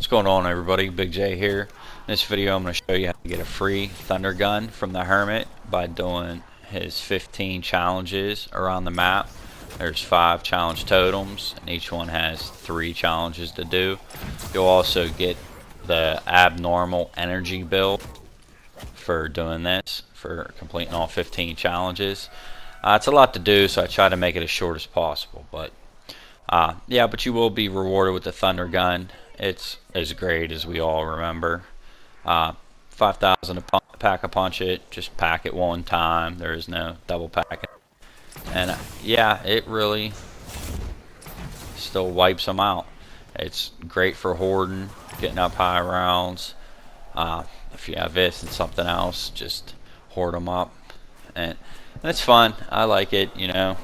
going on, everybody? Big J here. In this video I'm going to show you how to get a free Thundergun from the Hermit by doing his 15 challenges around the map. There's 5 challenge totems and each one has 3 challenges to do. You'll also get the abnormal energy build for doing this, for completing all 15 challenges. It's a lot to do, so I try to make it as short as possible, but yeah, but you will be rewarded with the Thundergun. It's as great as we all remember. 5,000 to pack a punch it. Just pack it one time. There is no double packing. And yeah, it really still wipes them out. It's great for hoarding, getting up high rounds. If you have this and something else, just hoard them up. And it's fun. I like it, you know.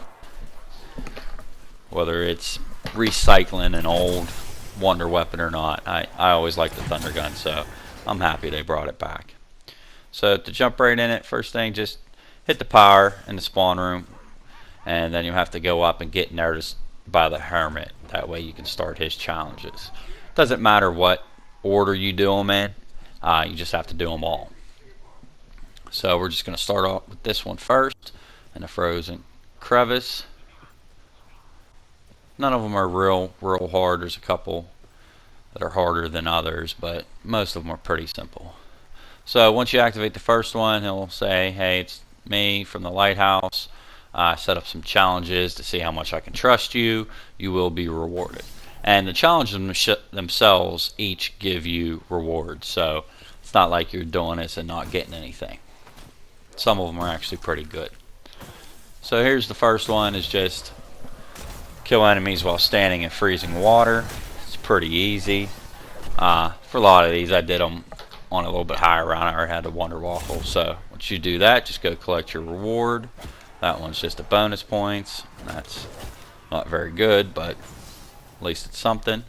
Whether it's recycling an old wonder weapon or not, I always like the Thundergun, so I'm happy they brought it back. So to jump right in it, first thing, just hit the power in the spawn room, and then you have to go up and get noticed by the Hermit. That way you can start his challenges. Doesn't matter what order you do them in, you just have to do them all. So we're just going to start off with this one first, in a frozen crevice. None of them are real hard. There's a couple that are harder than others, but most of them are pretty simple. So once you activate the first one, he'll say, hey, it's me from the lighthouse. Set up some challenges to see how much I can trust you. You will be rewarded. And the challenges themselves each give you rewards, so it's not like you're doing this and not getting anything. Some of them are actually pretty good. So here's the first one, is just kill enemies while standing in freezing water. It's pretty easy. For a lot of these, I did them on a little bit higher round. I already had the Wonder Waffle. So once you do that, just go collect your reward. That one's just a bonus points. That's not very good, but at least it's something.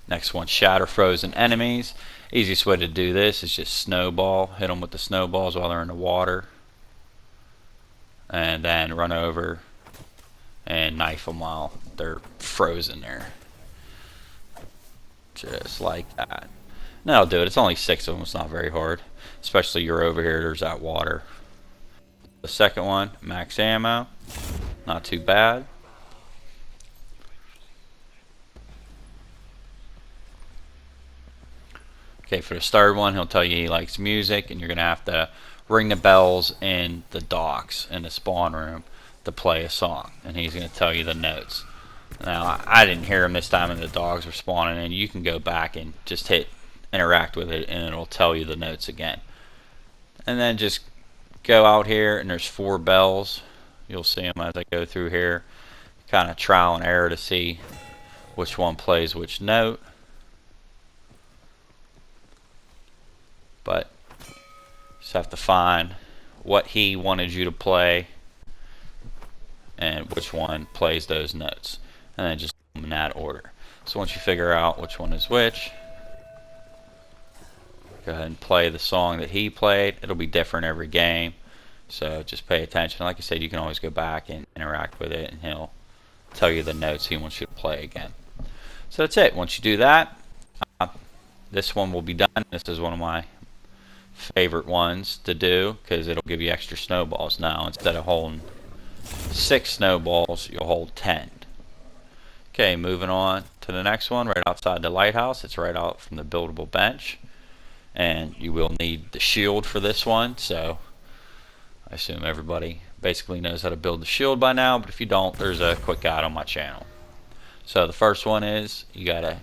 Next one, shatter frozen enemies. Easiest way to do this is just snowball. Hit them with the snowballs while they're in the water, and then run over and knife them while they're frozen there. Just like that. And that'll do it. It's only 6 of them. It's not very hard. Especially you're over here, there's that water. The second one, max ammo. Not too bad. Okay, for the third one, he'll tell you he likes music, and you're going to have to ring the bells in the docks, in the spawn room, to play a song, and he's going to tell you the notes. Now, I didn't hear him this time, and the dogs were spawning, and you can go back and just hit interact with it, and it'll tell you the notes again. And then just go out here, and there's 4 bells. You'll see them as I go through here. Kind of trial and error to see which one plays which note. But you just have to find what he wanted you to play and which one plays those notes, and then just do them in that order. So once you figure out which one is which, go ahead and play the song that he played. It'll be different every game, so just pay attention. Like I said, you can always go back and interact with it, and he'll tell you the notes he wants you to play again. So that's it. Once you do that, this one will be done. This is one of my favorite ones to do because it'll give you extra snowballs. Now, instead of holding 6 snowballs, you'll hold 10. Okay, moving on to the next one, right outside the lighthouse. It's right out from the buildable bench, and you will need the shield for this one. So I assume everybody basically knows how to build the shield by now, but if you don't, there's a quick guide on my channel. So the first one is you gotta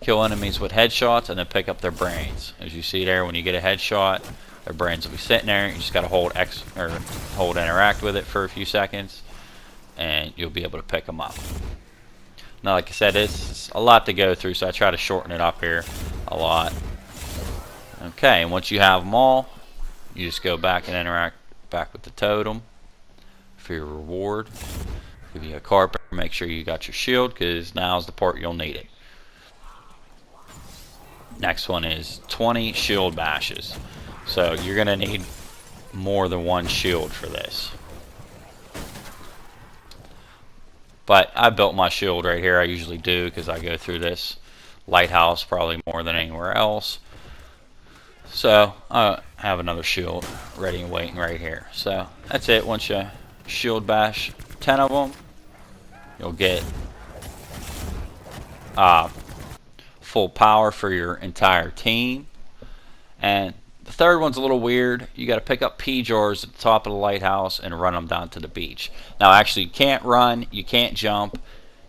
kill enemies with headshots and then pick up their brains. As you see there, when you get a headshot, their brains will be sitting there. You just got to hold interact with it for a few seconds, and you'll be able to pick them up. Now, like I said, it's a lot to go through, so I try to shorten it up here a lot. Okay, and once you have them all, you just go back and interact back with the totem for your reward. Give you a carpet. Make sure you got your shield, because now's the part you'll need it. Next one is 20 shield bashes. So you're going to need more than one shield for this. But I built my shield right here. I usually do because I go through this lighthouse probably more than anywhere else. So I have another shield ready and waiting right here. So that's it. Once you shield bash 10 of them, you'll get full power for your entire team. And the third one's a little weird. You got to pick up P jars at the top of the lighthouse and run them down to the beach. Now actually you can't run, you can't jump,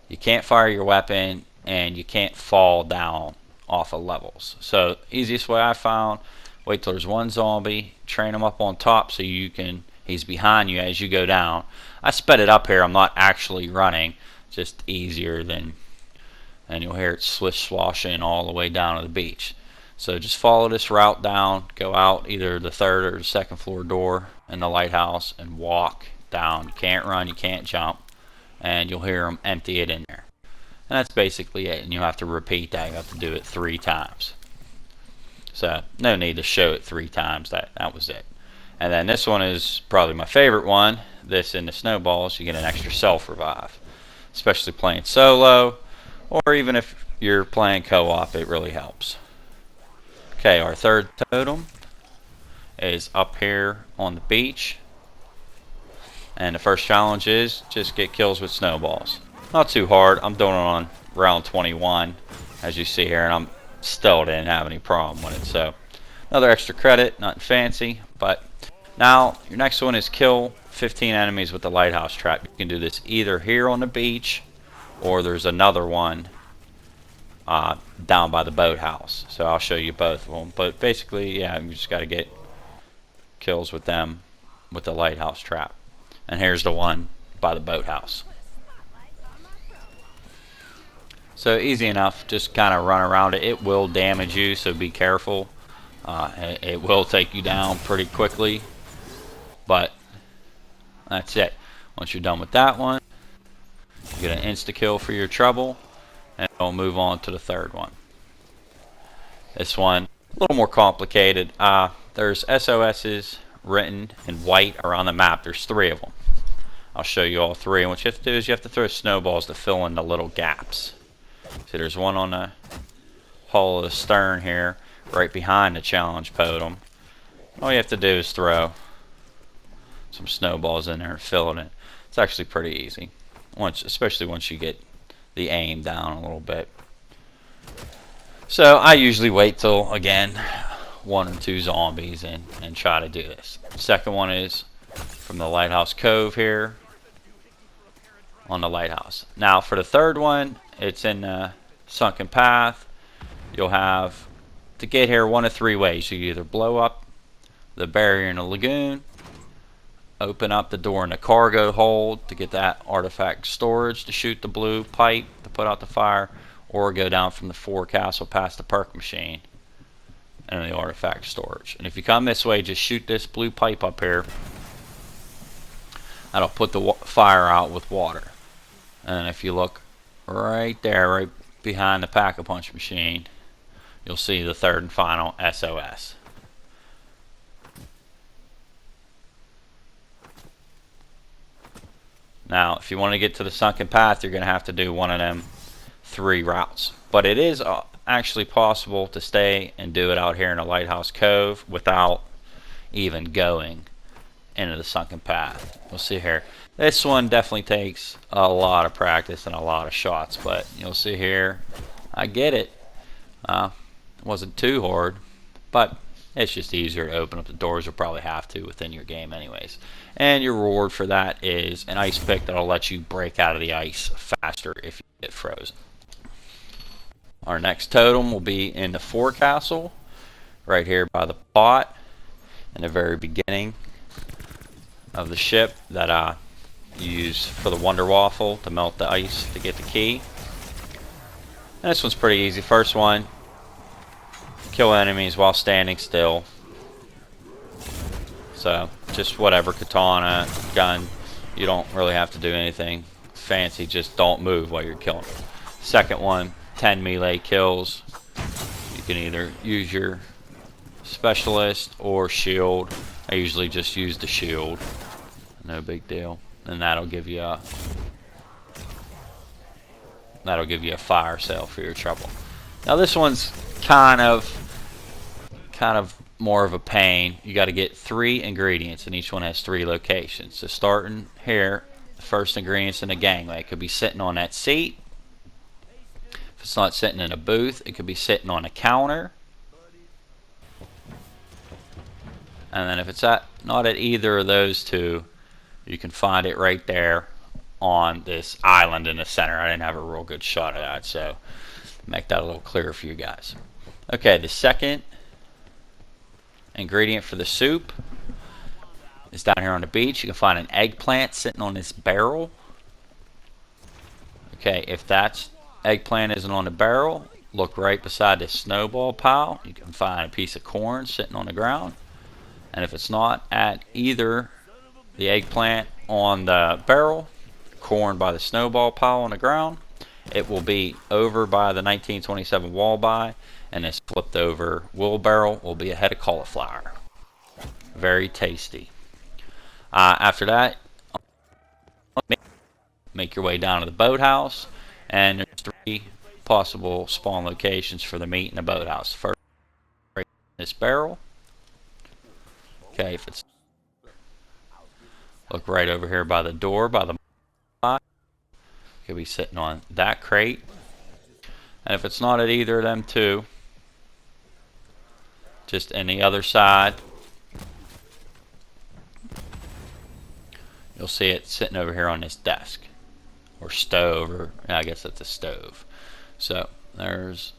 you can't fire your weapon, and you can't fall down off of levels. So easiest way I found, wait till there's one zombie, train him up on top so you can, he's behind you as you go down. I sped it up here, I'm not actually running, just easier than, and you'll hear it swish swashing all the way down to the beach. So just follow this route down, go out either the third or the second floor door in the lighthouse and walk down. You can't run, you can't jump, and you'll hear them empty it in there. And that's basically it, and you have to repeat that. You have to do it 3 times. So no need to show it 3 times. That was it. And then this one is probably my favorite one. This in the Snowballs, you get an extra self revive, especially playing solo, or even if you're playing co-op, it really helps. Okay, our third totem is up here on the beach, and the first challenge is just get kills with snowballs. Not too hard. I'm doing it on round 21, as you see here, and I'm still didn't have any problem with it. So another extra credit, nothing fancy. But now your next one is kill 15 enemies with the lighthouse trap. You can do this either here on the beach, or there's another one down by the boathouse. So I'll show you both of them. But basically, yeah, you just got to get kills with them with the lighthouse trap. And here's the one by the boathouse. So easy enough, just kind of run around it. It will damage you, so be careful. It will take you down pretty quickly, but that's it. Once you're done with that one, you get an insta kill for your trouble, and we'll move on to the third one. This one, a little more complicated. There's SOS's written in white around the map. There's 3 of them. I'll show you all 3, and what you have to do is you have to throw snowballs to fill in the little gaps. See, there's one on the hull of the stern here, right behind the challenge totem. All you have to do is throw some snowballs in there and fill it in. It's actually pretty easy, especially once you get the aim down a little bit. So I usually wait till, again, 1 or 2 zombies and try to do this. Second one is from the lighthouse cove here on the lighthouse. Now for the third one, it's in the sunken path. You'll have to get here 1 of 3 ways. You either blow up the barrier in the lagoon, open up the door in the cargo hold to get that artifact storage to shoot the blue pipe to put out the fire, or go down from the forecastle past the perk machine and the artifact storage. And if you come this way, just shoot this blue pipe up here. That'll put the fire out with water. And if you look right there, right behind the pack-a-punch machine, you'll see the third and final SOS. Now, if you want to get to the sunken path, you're going to have to do one of them 3 routes. But it is actually possible to stay and do it out here in a lighthouse cove without even going into the sunken path. We'll see here. This one definitely takes a lot of practice and a lot of shots, but you'll see here, I get it. It wasn't too hard, but it's just easier to open up the doors. You'll probably have to within your game anyways. And your reward for that is an ice pick that'll let you break out of the ice faster if you get frozen. Our next totem will be in the forecastle, right here by the pot, in the very beginning of the ship that you use for the Wonder Waffle to melt the ice to get the key. And this one's pretty easy. First one, kill enemies while standing still. So just whatever, katana, gun, you don't really have to do anything fancy, just don't move while you're killing. Second one, 10 melee kills. You can either use your specialist or shield. I usually just use the shield, no big deal, and that'll give you a fire sale for your trouble. Now this one's kind of more of a pain. You got to get 3 ingredients, and each one has 3 locations. So starting here, the first ingredient's in a gangway. It could be sitting on that seat. If it's not sitting in a booth, it could be sitting on a counter. And then if it's not at either of those 2, you can find it right there on this island in the center. I didn't have a real good shot of that, so make that a little clearer for you guys. Okay, the second ingredient for the soup is down here on the beach. You can find an eggplant sitting on this barrel. Okay, if that eggplant isn't on the barrel, look right beside this snowball pile. You can find a piece of corn sitting on the ground. And if it's not at either the eggplant on the barrel, corn by the snowball pile on the ground, it will be over by the 1927 walleye, and this flipped over wheelbarrow will be a head of cauliflower. Very tasty. After that, make your way down to the boathouse, and there's 3 possible spawn locations for the meat in the boathouse. First, right in this barrel. Okay, if it's look right over here by the door, by the could be sitting on that crate. And if it's not at either of them 2, just in the other side, you'll see it sitting over here on this desk or stove, or I guess it's a stove. So there's,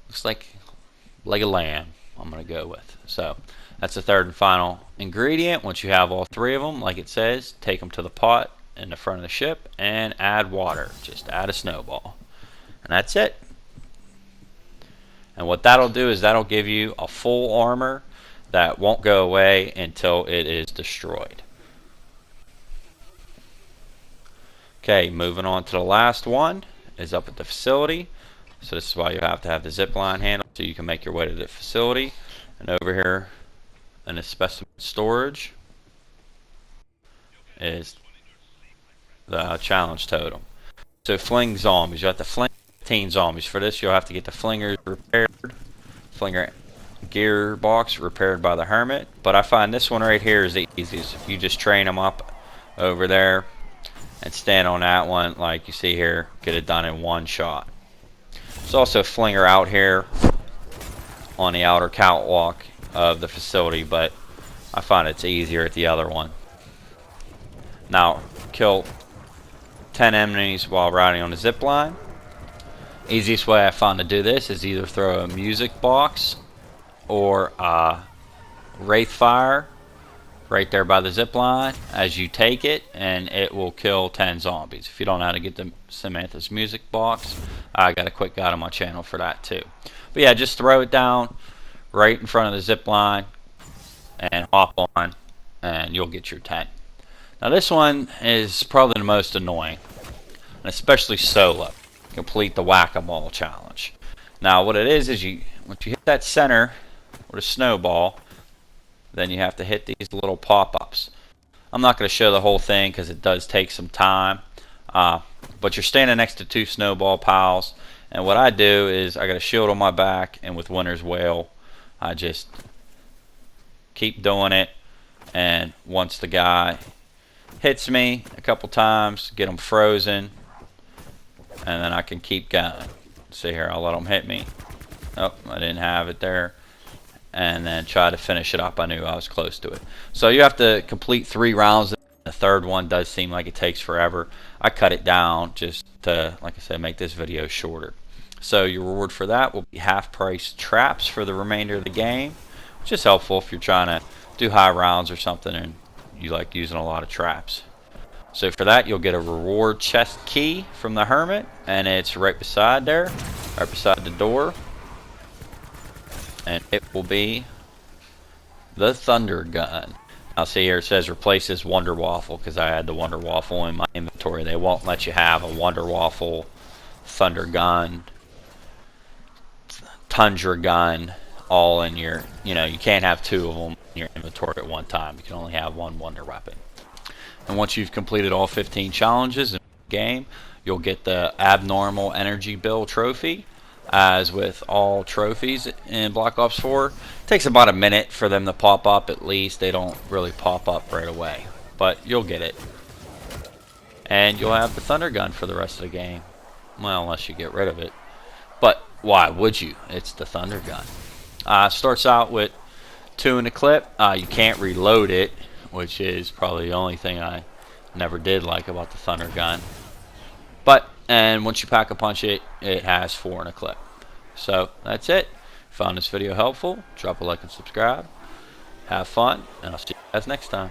looks like leg of lamb I'm gonna go with. So that's the third and final ingredient. Once you have all 3 of them, like it says, take them to the pot in the front of the ship and add water. Just add a snowball, and that's it. And what that'll do is that'll give you a full armor that won't go away until it is destroyed. Okay, moving on to the last one is up at the facility. So this is why you have to have the zip line handle so you can make your way to the facility. And over here in the specimen storage is the challenge totem. So fling zombies. You have to fling 15 zombies. For this you'll have to get the flingers repaired. Flinger gearbox repaired by the Hermit. But I find this one right here is the easiest. If you just train them up over there and stand on that one like you see here, get it done in 1 shot. There's also a flinger out here on the outer catwalk of the facility, but I find it's easier at the other one. Now, kill 10 enemies while riding on the zip line. Easiest way I found to do this is either throw a music box or a wraith fire right there by the zip line as you take it, and it will kill 10 zombies. If you don't know how to get the Samantha's music box, I got a quick guide on my channel for that too. But yeah, just throw it down right in front of the zip line and hop on, and you'll get your 10. Now this one is probably the most annoying, and especially solo. Complete the whack-a-mole challenge. Now what it is you, once you hit that center with a snowball, then you have to hit these little pop-ups. I'm not going to show the whole thing because it does take some time, but you're standing next to 2 snowball piles, and what I do is I got a shield on my back, and with Winter's Wail I just keep doing it, and once the guy hits me a couple times, get him frozen, and then I can keep going. See here, I'll let him hit me. Oh, I didn't have it there. And then try to finish it up. I knew I was close to it. So you have to complete 3 rounds. The third one does seem like it takes forever. I cut it down just to, like I said, make this video shorter. So your reward for that will be half-price traps for the remainder of the game, which is helpful if you're trying to do high rounds or something and you like using a lot of traps. So for that, you'll get a reward chest key from the Hermit, and it's right beside there, right beside the door. And it will be the Thundergun. Now see here it says replace this Wonder Waffle, because I had the Wonder Waffle in my inventory. They won't let you have a Wonder Waffle, Thundergun, Tundra Gun all in your, you can't have 2 of them in your inventory at one time. You can only have 1 Wonder Weapon. And once you've completed all 15 challenges in the game, you'll get the Abnormal Energy Bill trophy. As with all trophies in Black Ops 4, it takes about a minute for them to pop up at least. They don't really pop up right away, but you'll get it. And you'll have the Thundergun for the rest of the game. Well, unless you get rid of it. But why would you? It's the Thundergun. Starts out with 2 in the clip. You can't reload it, which is probably the only thing I never did like about the Thundergun. And once you pack a punch it, it has 4 in a clip. So that's it. Found this video helpful? Drop a like and subscribe. Have fun, and I'll see you guys next time.